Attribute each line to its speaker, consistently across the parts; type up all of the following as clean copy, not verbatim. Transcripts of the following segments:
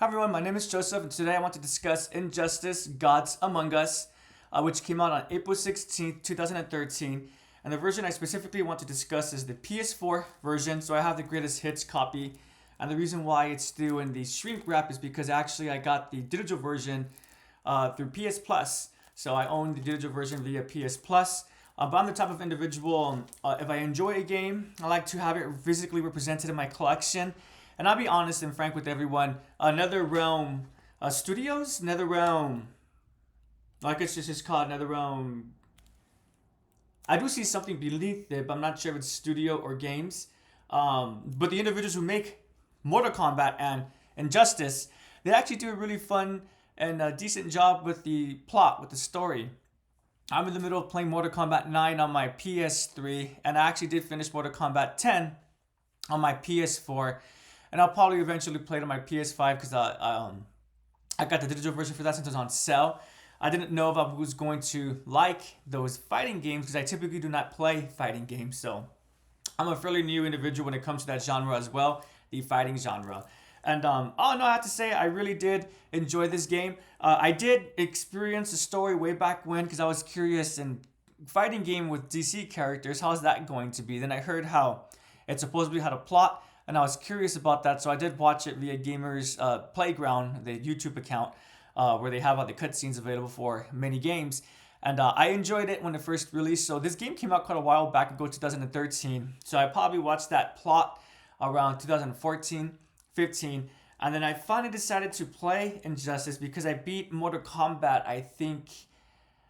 Speaker 1: Hi everyone, my name is Joseph, and today I want to discuss Injustice: Gods Among Us, which came out on April 16th, 2013. And the version I specifically want to discuss is the PS4 version, so I have the greatest hits copy. And the reason why it's still in the shrink wrap is because actually I got the digital version through PS Plus. So I own the digital version via PS Plus. But I'm the type of individual, if I enjoy a game, I like to have it physically represented in my collection. And I'll be honest and frank with everyone. NetherRealm Studios, NetherRealm, I guess it's just called NetherRealm. I do see something beneath it, but I'm not sure if it's studio or games. But the individuals who make Mortal Kombat and Injustice, they actually do a really fun and decent job with the plot, with the story. I'm in the middle of playing Mortal Kombat 9 on my PS3, and I actually did finish Mortal Kombat 10 on my PS4, and I'll probably eventually play it on my PS5 because I got the digital version for that since it was on sale. I didn't know if I was going to like those fighting games because I typically do not play fighting games, so I'm a fairly new individual when it comes to that genre as well, the fighting genre. And oh no, I have to say I really did enjoy this game. I did experience the story way back when because I was curious and fighting game with DC characters. How's that going to be? Then I heard how it supposedly had a plot, and I was curious about that. So I did watch it via Gamers Playground, the YouTube account, where they have all the cutscenes available for many games. And I enjoyed it when it first released. So this game came out quite a while back ago, 2013. So I probably watched that plot around 2014, 15. And then I finally decided to play Injustice because I beat Mortal Kombat, I think,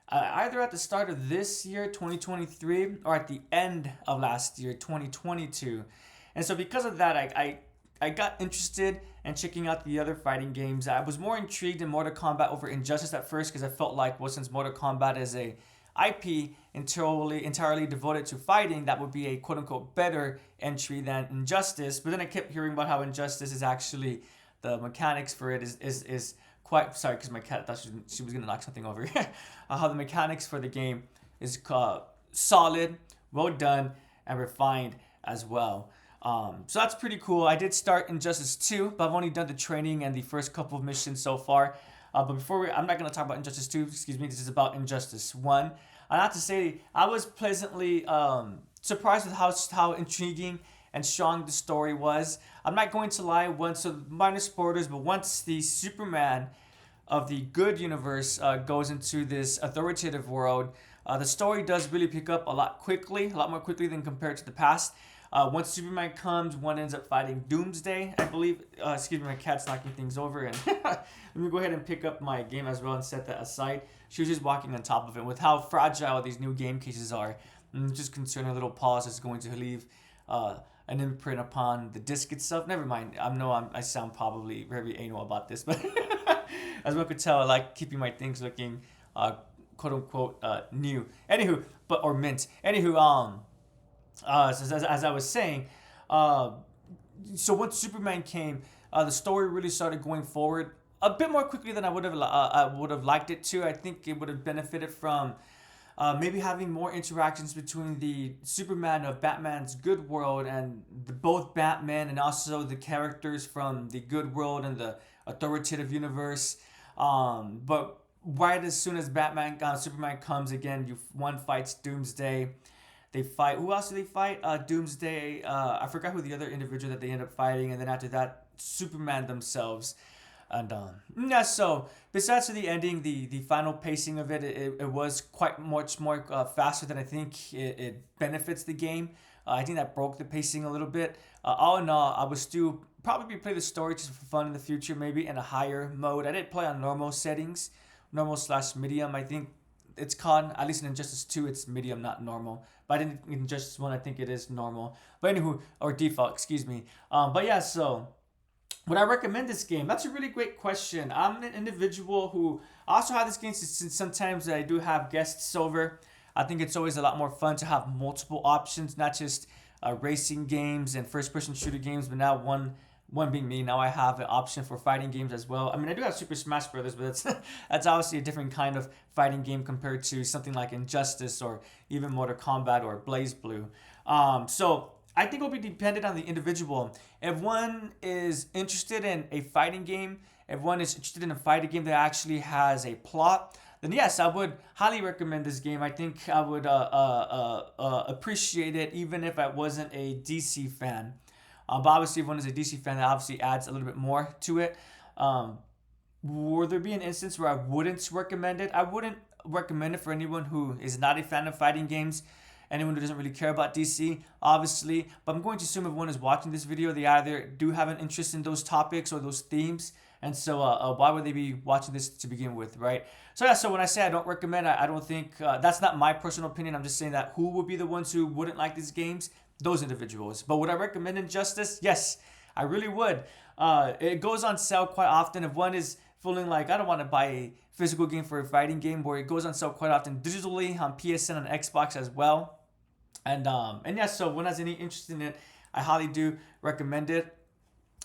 Speaker 1: either at the start of this year, 2023, or at the end of last year, 2022. And so because of that, I got interested in checking out the other fighting games. I was more intrigued in Mortal Kombat over Injustice at first because I felt like, well, since Mortal Kombat is a IP entirely devoted to fighting, that would be a quote-unquote better entry than Injustice. But then I kept hearing about how Injustice is actually, the mechanics for it is quite, sorry, because my cat thought she was going to knock something over. How the mechanics for the game is solid, well done, and refined as well. So that's pretty cool. I did start Injustice 2, but I've only done the training and the first couple of missions so far. But I'm not going to talk about Injustice 2, excuse me, this is about Injustice 1. I have to say, I was pleasantly surprised with how intriguing and strong the story was. I'm not going to lie, so minor spoilers, but once the Superman of the good universe goes into this authoritative world, the story does really pick up a lot more quickly than compared to the past. Once Superman comes, one ends up fighting Doomsday, I believe. Excuse me, my cat's knocking things over. And let me go ahead and pick up my game as well and set that aside. She was just walking on top of it. With how fragile these new game cases are, I'm just concerned her little paws is going to leave an imprint upon the disc itself. Never mind. I sound probably very anal about this, but as one could tell, I like keeping my things looking quote unquote new. Anywho, or mint. Anywho, as I was saying, so once Superman came, the story really started going forward a bit more quickly than I would have liked it to. I think it would have benefited from maybe having more interactions between the Superman of Batman's good world and both Batman and also the characters from the good world and the authoritative universe. But right as soon as Superman comes again, one fights Doomsday. They fight. Who else do they fight? Doomsday. I forgot who the other individual that they end up fighting, and then after that, Superman themselves. And yeah. So besides the ending, the final pacing of it was quite much more faster than I think it benefits the game. I think that broke the pacing a little bit. All in all, I would still probably play the story just for fun in the future, maybe in a higher mode. I didn't play on normal settings, normal/medium. I think it's called, at least in Injustice 2, it's medium, not normal. But in Injustice 1, I think it is normal. But anywho, or default, excuse me. But yeah, so would I recommend this game? That's a really great question. I'm an individual who also have this game since sometimes I do have guests over. I think it's always a lot more fun to have multiple options, not just racing games and first-person shooter games, but now one being me. Now I have an option for fighting games as well. I mean, I do have Super Smash Brothers, but that's obviously a different kind of fighting game compared to something like Injustice or even Mortal Kombat or BlazBlue. So I think it'll be dependent on the individual. If one is interested in a fighting game, if one is interested in a fighting game that actually has a plot, then yes, I would highly recommend this game. I think I would appreciate it even if I wasn't a DC fan. But obviously, if one is a DC fan, that obviously adds a little bit more to it. Um, would there be an instance where I wouldn't recommend it? I wouldn't recommend it for anyone who is not a fan of fighting games, anyone who doesn't really care about DC, obviously. But I'm going to assume if one is watching this video, they either do have an interest in those topics or those themes. And so, why would they be watching this to begin with, right? So, yeah, so when I say I don't recommend, I don't think that's not my personal opinion. I'm just saying that who would be the ones who wouldn't like these games? Those individuals. But would I recommend Injustice? Yes, I really would. It goes on sale quite often. If one is feeling like I don't want to buy a physical game for a fighting game, where it goes on sale quite often digitally on PSN and Xbox as well. And yeah, so when has any interest in it, I highly do recommend it.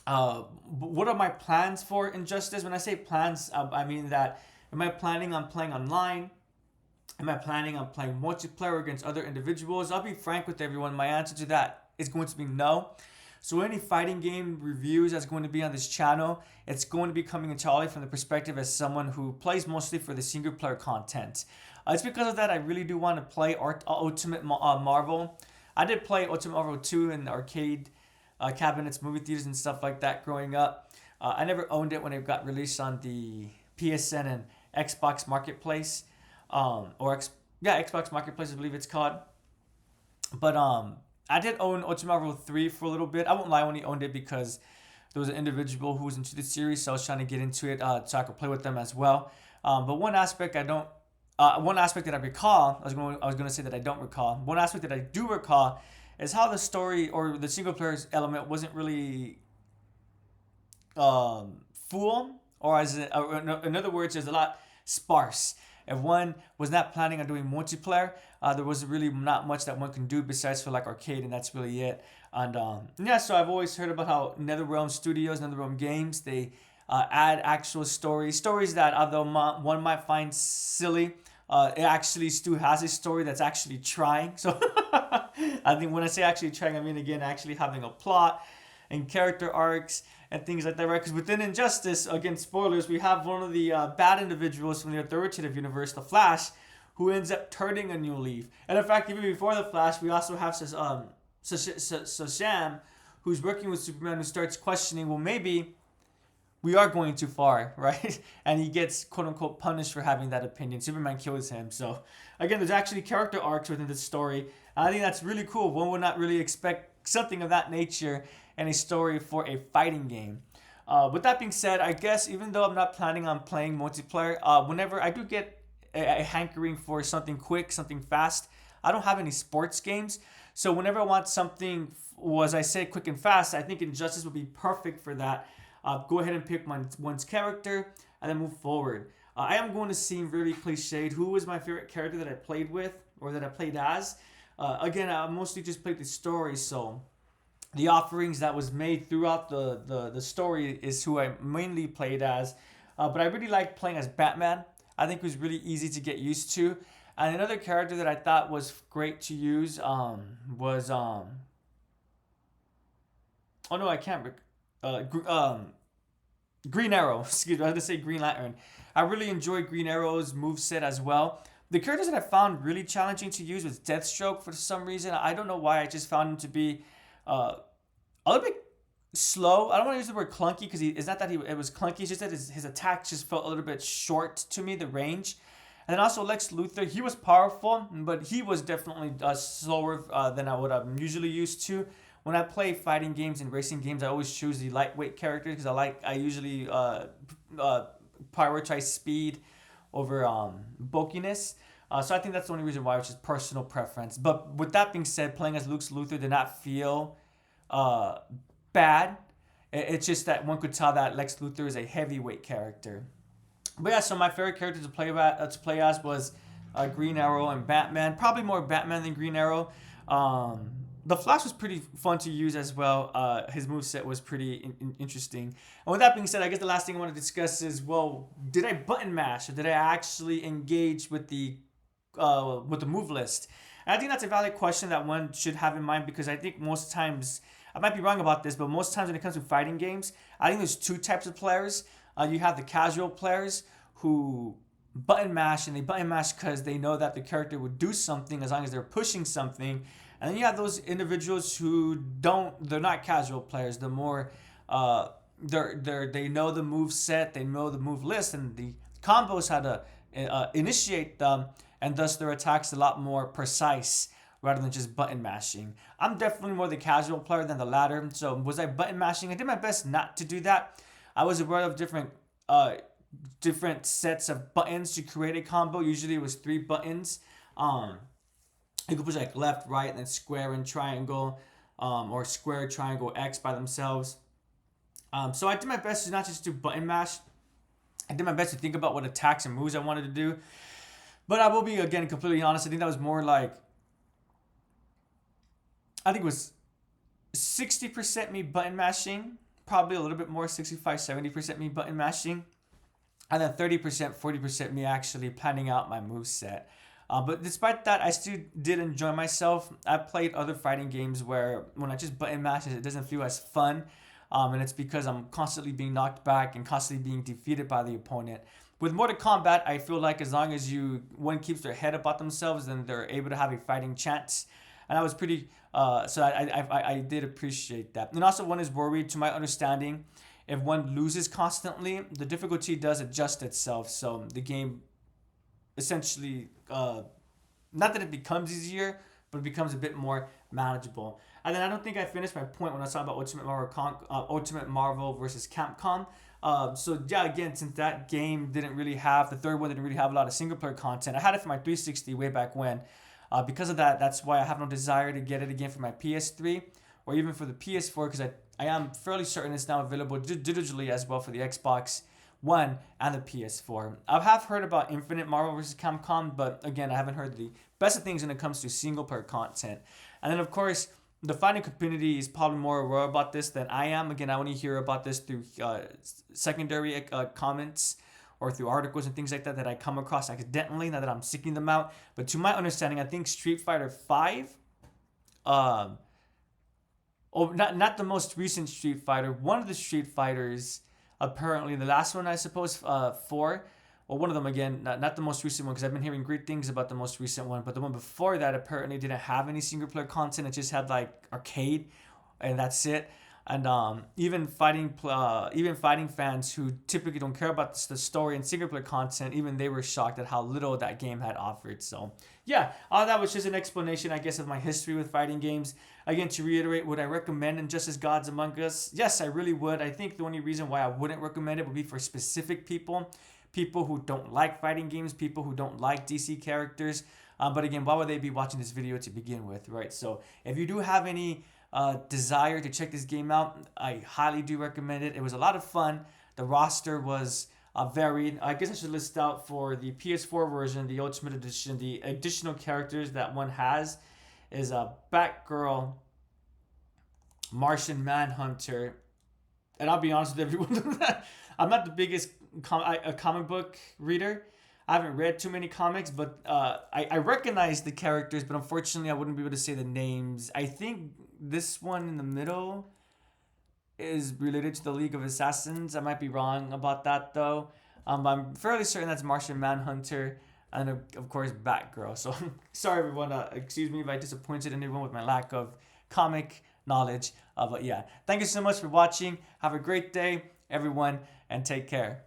Speaker 1: What are my plans for Injustice? When I say plans, I mean that am I planning on playing online? Am I planning on playing multiplayer against other individuals? I'll be frank with everyone. My answer to that is going to be no. So any fighting game reviews that's going to be on this channel, it's going to be coming entirely from the perspective as someone who plays mostly for the single player content. It's because of that I really do want to play Ultimate Marvel. I did play Ultimate Marvel 2 in the arcade cabinets, movie theaters, and stuff like that growing up. I never owned it when it got released on the PSN and Xbox Marketplace, Xbox Marketplace, I believe it's called. But I did own Ultimate Marvel 3 for a little bit. I won't lie, I only owned it because there was an individual who was into the series, so I was trying to get into it so I could play with them as well. But one aspect that I recall, I was going to say that I don't recall. One aspect that I do recall is how the story or the single player element wasn't really full, or in other words, there's a lot sparse. If one was not planning on doing multiplayer, there was really not much that one can do besides for like arcade, and that's really it. And yeah, so I've always heard about how NetherRealm Studios, NetherRealm Games, they add actual stories that although one might find silly, it actually still has a story that's actually trying. So I think when I say actually trying, I mean, again, actually having a plot and character arcs and things like that, right? Because within Injustice, again, spoilers, we have one of the bad individuals from the authoritative universe, the Flash, who ends up turning a new leaf. And in fact, even before the Flash, we also have Shazam, who's working with Superman, who starts questioning, well, maybe we are going too far, right? And he gets quote unquote punished for having that opinion. Superman kills him. So again, there's actually character arcs within this story. I think that's really cool. One would not really expect something of that nature in a story for a fighting game. With that being said, I guess even though I'm not planning on playing multiplayer, whenever I do get a hankering for something quick, something fast, I don't have any sports games. So whenever I want something, as I say, quick and fast, I think Injustice would be perfect for that. Go ahead and pick one's character and then move forward. I am going to seem really cliched. Who was my favorite character that I played with or that I played as? Again, I mostly just played the story, so the offerings that was made throughout the story is who I mainly played as. But I really liked playing as Batman. I think it was really easy to get used to. And another character that I thought was great to use was oh no, I can't. Green Arrow. Excuse me, I was gonna say Green Lantern. I really enjoyed Green Arrow's moveset as well. The characters that I found really challenging to use was Deathstroke for some reason. I don't know why. I just found him to be a little bit slow. I don't want to use the word clunky because it's not that it was clunky. It's just that his attacks just felt a little bit short to me, the range. And then also Lex Luthor, he was powerful, but he was definitely slower than I would have usually used to. When I play fighting games and racing games, I always choose the lightweight character because I usually prioritize speed over bulkiness. So I think that's the only reason why, which is personal preference. But with that being said, playing as Lex Luthor did not feel bad. It's just that one could tell that Lex Luthor is a heavyweight character. But yeah, so my favorite character to play as was Green Arrow and Batman. Probably more Batman than Green Arrow. The Flash was pretty fun to use as well. His moveset was pretty interesting. And with that being said, I guess the last thing I want to discuss is, well, did I button mash or did I actually engage with the move list? And I think that's a valid question that one should have in mind, because I think most times, I might be wrong about this, but most times when it comes to fighting games, I think there's two types of players. You have the casual players who button mash, and they button mash because they know that the character would do something as long as they're pushing something. And then you have those individuals who they're not casual players. They're more, they know the move set, they know the move list, and the combos how to initiate them, and thus their attacks a lot more precise rather than just button mashing. I'm definitely more the casual player than the latter. So was I button mashing? I did my best not to do that. I was aware of different sets of buttons to create a combo. Usually it was 3 buttons. You could push like left, right, and then square and triangle, or square, triangle, X by themselves. So I did my best to not just do button mash. I did my best to think about what attacks and moves I wanted to do. But I will be, again, completely honest. I think that was more like, I think it was 60% me button mashing, probably a little bit more, 65, 70% me button mashing, and then 30%, 40% me actually planning out my move set. But despite that, I still did enjoy myself. I played other fighting games where when I just button mash, it doesn't feel as fun. And it's because I'm constantly being knocked back and constantly being defeated by the opponent. With Mortal Kombat, I feel like as long as one keeps their head about themselves, then they're able to have a fighting chance. And I was pretty, so I did appreciate that. And also one is worried, to my understanding, if one loses constantly, the difficulty does adjust itself. So the game essentially, not that it becomes easier, but it becomes a bit more manageable. And then I don't think I finished my point when I was talking about Ultimate Marvel versus Capcom. So yeah, again, since that game didn't really have, the third one didn't really have a lot of single player content. I had it for my 360 way back when. Because of that, that's why I have no desire to get it again for my PS3 or even for the PS4, because I am fairly certain it's now available digitally as well for the Xbox One and the PS4. I have heard about Infinite Marvel vs. Capcom, but again, I haven't heard the best of things when it comes to single player content. And then, of course, the fighting community is probably more aware about this than I am. Again, I only hear about this through secondary comments or through articles and things like that I come across accidentally, not that I'm seeking them out. But to my understanding, I think Street Fighter V, not the most recent Street Fighter, one of the Street Fighters, apparently the last one, I suppose, 4, or one of them, again, not the most recent one, because I've been hearing great things about the most recent one, but the one before that apparently didn't have any single player content. It just had like arcade, and that's it. And even fighting fans who typically don't care about the story and single player content, even they were shocked at how little that game had offered. So yeah, that was just an explanation, I guess, of my history with fighting games. Again, to reiterate, would I recommend Injustice: Gods Among Us? Yes, I really would. I think the only reason why I wouldn't recommend it would be for specific people who don't like fighting games, people who don't like DC characters. But again, why would they be watching this video to begin with, right? So if you do have any desire to check this game out, I highly do recommend it. It was a lot of fun. The roster was varied. I guess I should list out for the PS4 version, the Ultimate Edition, the additional characters that one has is Batgirl, Martian Manhunter, and I'll be honest with everyone, I'm not the biggest comic book reader. I haven't read too many comics, but I recognize the characters, but unfortunately I wouldn't be able to say the names. I think this one in the middle is related to the League of Assassins. I might be wrong about that, though. I'm fairly certain that's Martian Manhunter and, of course, Batgirl. So, sorry, everyone. Excuse me if I disappointed anyone with my lack of comic knowledge. But yeah, thank you so much for watching. Have a great day, everyone, and take care.